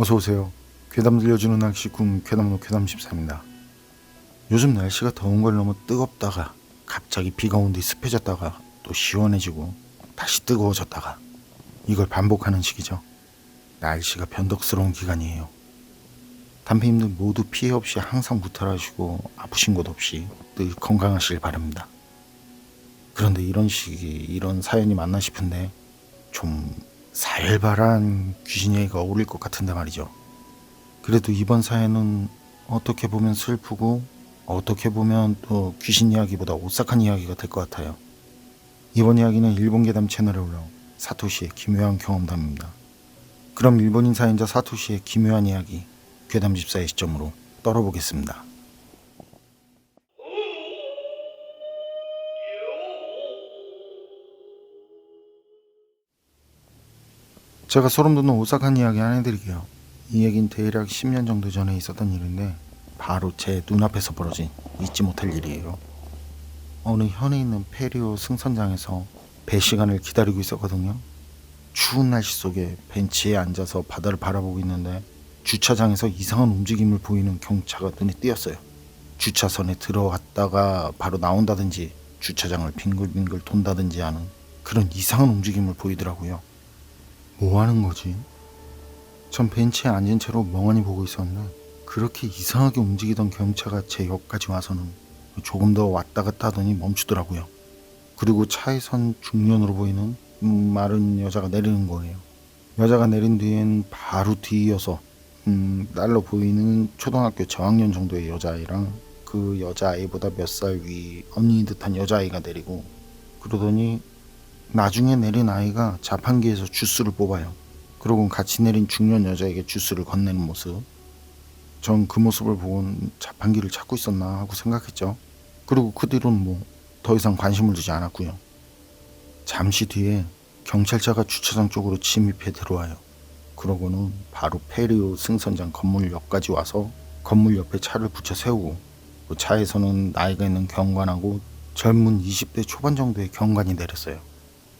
어서오세요. 괴담 들려주는 낚시꾼 괴담노 괴담14입니다. 요즘 날씨가 더운 걸 넘어 뜨겁다가 갑자기 비가 온 뒤 습해졌다가 또 시원해지고 다시 뜨거워졌다가 이걸 반복하는 시기죠. 날씨가 변덕스러운 기간이에요. 담배님들 모두 피해 없이 항상 무탈하시고 아프신 곳 없이 늘 건강하시길 바랍니다. 그런데 이런 시기 이런 사연이 맞나 싶은데 좀 살벌한 귀신 얘기가 어울릴 것 같은데 말이죠. 그래도 이번 사연은 어떻게 보면 슬프고 어떻게 보면 또 귀신 이야기보다 오싹한 이야기가 될 것 같아요. 이번 이야기는 일본 괴담 채널에 올라온 사토시의 기묘한 경험담입니다. 그럼 일본인 사연자 사토시의 기묘한 이야기 괴담14의 시점으로 떨어보겠습니다. 제가 소름 돋는 오싹한 이야기 하나 해드릴게요. 이 얘기는 대략 10년 정도 전에 있었던 일인데 바로 제 눈앞에서 벌어진 잊지 못할 일이에요. 어느 현에 있는 페리오 승선장에서 배 시간을 기다리고 있었거든요. 추운 날씨 속에 벤치에 앉아서 바다를 바라보고 있는데 주차장에서 이상한 움직임을 보이는 경차가 눈에 띄었어요. 주차선에 들어갔다가 바로 나온다든지 주차장을 빙글빙글 돈다든지 하는 그런 이상한 움직임을 보이더라고요. 뭐 하는 거지? 전 벤치에 앉은 채로 멍하니 보고 있었는데 그렇게 이상하게 움직이던 경차가 제 옆까지 와서는 조금 더 왔다 갔다 하더니 멈추더라고요. 그리고 차에선 중년으로 보이는 마른 여자가 내리는 거예요. 여자가 내린 뒤엔 바로 뒤이어서 날로 보이는 초등학교 저학년 정도의 여자아이랑 그 여자아이보다 몇 살 위 언니인 듯한 여자아이가 내리고, 그러더니 나중에 내린 아이가 자판기에서 주스를 뽑아요. 그러고 같이 내린 중년 여자에게 주스를 건네는 모습. 전 그 모습을 보곤 자판기를 찾고 있었나 하고 생각했죠. 그리고 그 뒤로는 더 이상 관심을 두지 않았고요. 잠시 뒤에 경찰차가 주차장 쪽으로 침입해 들어와요. 그러고는 바로 페리오 승선장 건물 옆까지 와서 건물 옆에 차를 붙여 세우고, 그 차에서는 나이가 있는 경관하고 젊은 20대 초반 정도의 경관이 내렸어요.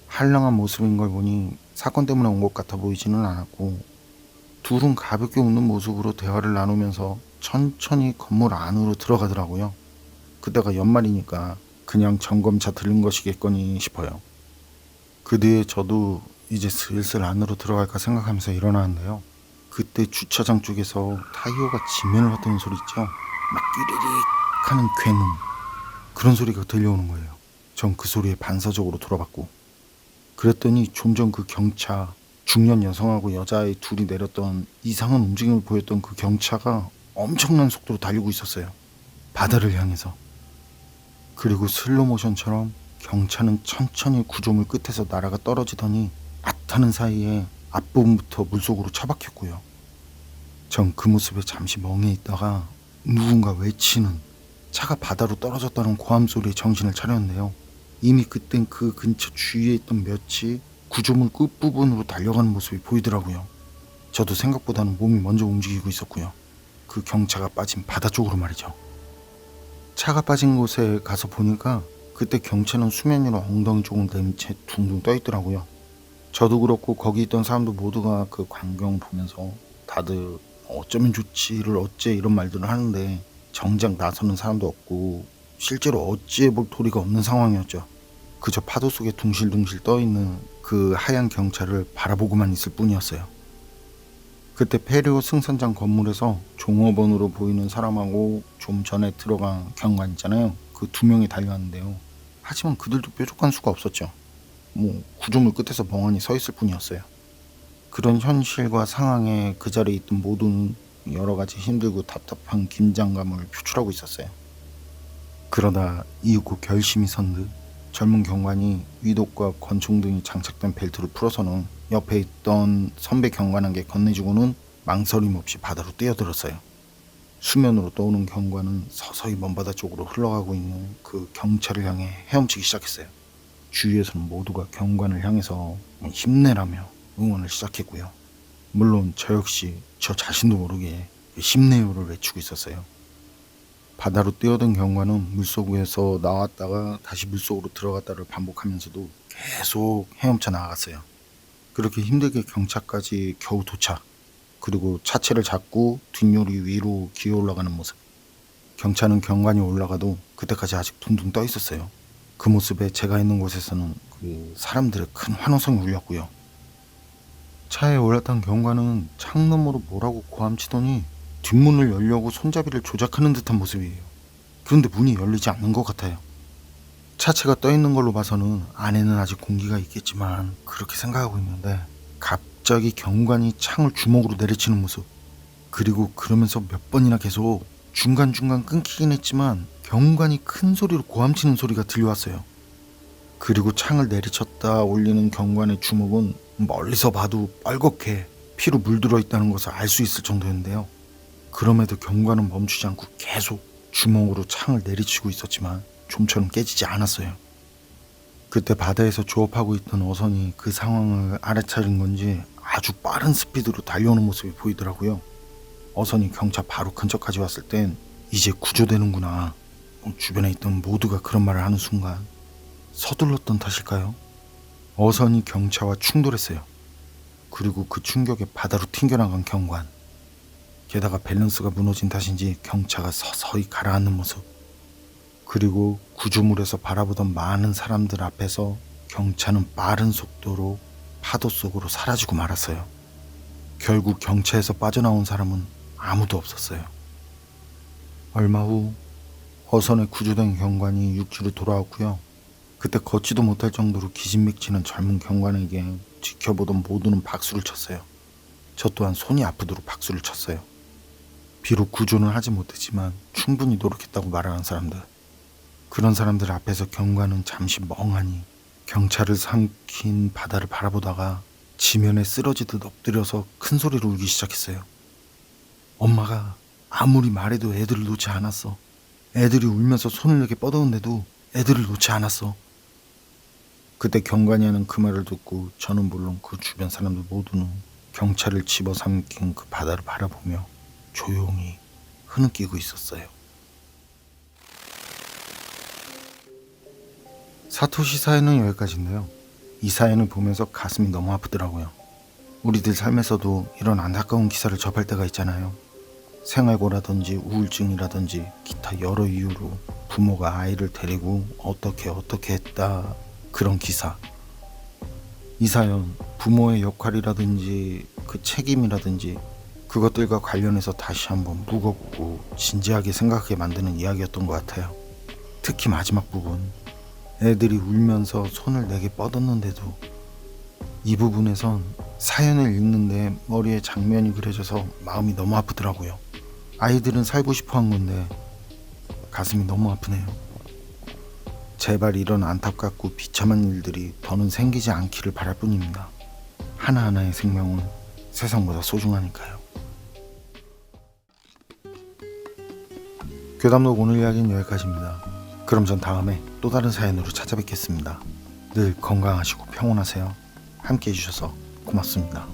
한량한 모습인 걸 보니 사건 때문에 온 것 같아 보이지는 않았고, 둘은 가볍게 웃는 모습으로 대화를 나누면서 천천히 건물 안으로 들어가더라고요. 그때가 연말이니까 그냥 점검차 들른 것이겠거니 싶어요. 그 뒤에 저도 이제 슬슬 안으로 들어갈까 생각하면서 일어나는데요. 그때 주차장 쪽에서 타이어가 지면을 헛도는 소리 있죠? 막 끼리릭 하는 괴능, 그런 소리가 들려오는 거예요. 전 그 소리에 반사적으로 돌아봤고, 그랬더니 좀 전 그 경차, 중년 여성하고 여자아이 둘이 내렸던 이상한 움직임을 보였던 그 경차가 엄청난 속도로 달리고 있었어요. 바다를 향해서. 그리고 슬로모션처럼 경차는 천천히 구조물 끝에서 날아가 떨어지더니 앗하는 사이에 앞부분부터 물속으로 처박혔고요. 전 그 모습에 잠시 멍해 있다가 누군가 외치는, 차가 바다로 떨어졌다는 고함 소리에 정신을 차렸는데요. 이미 그땐 그 근처 주위에 있던 몇이 구조물 끝부분으로 달려가는 모습이 보이더라고요. 저도 생각보다는 몸이 먼저 움직이고 있었고요. 그 경차가 빠진 바다 쪽으로 말이죠. 차가 빠진 곳에 가서 보니까 그때 경차는 수면 위로 엉덩이 쪽을 내민 채 둥둥 떠 있더라고요. 저도 그렇고 거기 있던 사람도 모두가 그 광경 보면서 다들 어쩌면 좋지를 어째 이런 말들을 하는데 정작 나서는 사람도 없고 실제로 어찌해 볼 도리가 없는 상황이었죠. 그저 파도 속에 둥실둥실 떠있는 그 하얀 경차를 바라보고만 있을 뿐이었어요. 그때 페리오 승선장 건물에서 종업원으로 보이는 사람하고 좀 전에 들어간 경관 있잖아요. 그 두 명이 달려왔는데요. 하지만 그들도 뾰족한 수가 없었죠. 구조물 끝에서 멍하니 서 있을 뿐이었어요. 그런 현실과 상황에 그 자리에 있던 모두는 여러 가지 힘들고 답답한 긴장감을 표출하고 있었어요. 그러다 이윽고 결심이 선 듯 젊은 경관이 위독과 권총 등이 장착된 벨트를 풀어서는 옆에 있던 선배 경관에게 건네주고는 망설임 없이 바다로 뛰어들었어요. 수면으로 떠오는 경관은 서서히 먼바다 쪽으로 흘러가고 있는 그 경찰을 향해 헤엄치기 시작했어요. 주위에서는 모두가 경관을 향해서 힘내라며 응원을 시작했고요. 물론 저 역시 저 자신도 모르게 힘내요를 외치고 있었어요. 바다로 뛰어든 경관은 물속에서 나왔다가 다시 물속으로 들어갔다를 반복하면서도 계속 헤엄쳐 나아갔어요. 그렇게 힘들게 경차까지 겨우 도착. 그리고 차체를 잡고 뒷요리 위로 기어 올라가는 모습. 경차는 경관이 올라가도 그때까지 아직 둥둥 떠 있었어요. 그 모습에 제가 있는 곳에서는 그 사람들의 큰 환호성이 울렸고요. 차에 올랐던 경관은 창너머로 뭐라고 고함치더니 뒷문을 열려고 손잡이를 조작하는 듯한 모습이에요. 그런데 문이 열리지 않는 것 같아요. 차체가 떠 있는 걸로 봐서는 안에는 아직 공기가 있겠지만 그렇게 생각하고 있는데 갑자기 경관이 창을 주먹으로 내리치는 모습. 그리고 그러면서 몇 번이나 계속 중간중간 끊기긴 했지만 경관이 큰 소리로 고함치는 소리가 들려왔어요. 그리고 창을 내리쳤다 올리는 경관의 주먹은 멀리서 봐도 빨갛게 피로 물들어 있다는 것을 알 수 있을 정도였는데요. 그럼에도 경관은 멈추지 않고 계속 주먹으로 창을 내리치고 있었지만 좀처럼 깨지지 않았어요. 그때 바다에서 조업하고 있던 어선이 그 상황을 알아차린 건지 아주 빠른 스피드로 달려오는 모습이 보이더라고요. 어선이 경차 바로 근처까지 왔을 땐 이제 구조되는구나. 주변에 있던 모두가 그런 말을 하는 순간 서둘렀던 탓일까요? 어선이 경차와 충돌했어요. 그리고 그 충격에 바다로 튕겨나간 경관. 게다가 밸런스가 무너진 탓인지 경차가 서서히 가라앉는 모습. 그리고 구조물에서 바라보던 많은 사람들 앞에서 경차는 빠른 속도로 파도 속으로 사라지고 말았어요. 결국 경차에서 빠져나온 사람은 아무도 없었어요. 얼마 후 어선에 구조된 경관이 육지로 돌아왔고요. 그때 걷지도 못할 정도로 기진맥진한 젊은 경관에게 지켜보던 모두는 박수를 쳤어요. 저 또한 손이 아프도록 박수를 쳤어요. 비록 구조는 하지 못했지만 충분히 노력했다고 말하는 사람들. 그런 사람들 앞에서 경관은 잠시 멍하니 경차를 삼킨 바다를 바라보다가 지면에 쓰러지듯 엎드려서 큰 소리로 울기 시작했어요. 엄마가 아무리 말해도 애들을 놓지 않았어. 애들이 울면서 손을 내게 뻗었는데도 애들을 놓지 않았어. 그때 경관이 하는 그 말을 듣고 저는 물론 그 주변 사람들 모두는 경차를 집어삼킨 그 바다를 바라보며 조용히 흐느끼고 있었어요. 사토시 사연은 여기까지인데요. 이 사연을 보면서 가슴이 너무 아프더라고요. 우리들 삶에서도 이런 안타까운 기사를 접할 때가 있잖아요. 생활고라든지 우울증이라든지 기타 여러 이유로 부모가 아이를 데리고 어떻게 했다, 그런 기사. 이 사연, 부모의 역할이라든지 그 책임이라든지 그것들과 관련해서 다시 한번 무겁고 진지하게 생각하게 만드는 이야기였던 것 같아요. 특히 마지막 부분, 애들이 울면서 손을 내게 뻗었는데도, 이 부분에선 사연을 읽는데 머리에 장면이 그려져서 마음이 너무 아프더라고요. 아이들은 살고 싶어 한 건데 가슴이 너무 아프네요. 제발 이런 안타깝고 비참한 일들이 더는 생기지 않기를 바랄 뿐입니다. 하나하나의 생명은 세상보다 소중하니까요. 교담록 오늘 이야기는 여기까지입니다. 그럼 전 다음에 또 다른 사연으로 찾아뵙겠습니다. 늘 건강하시고 평온하세요. 함께 해주셔서 고맙습니다.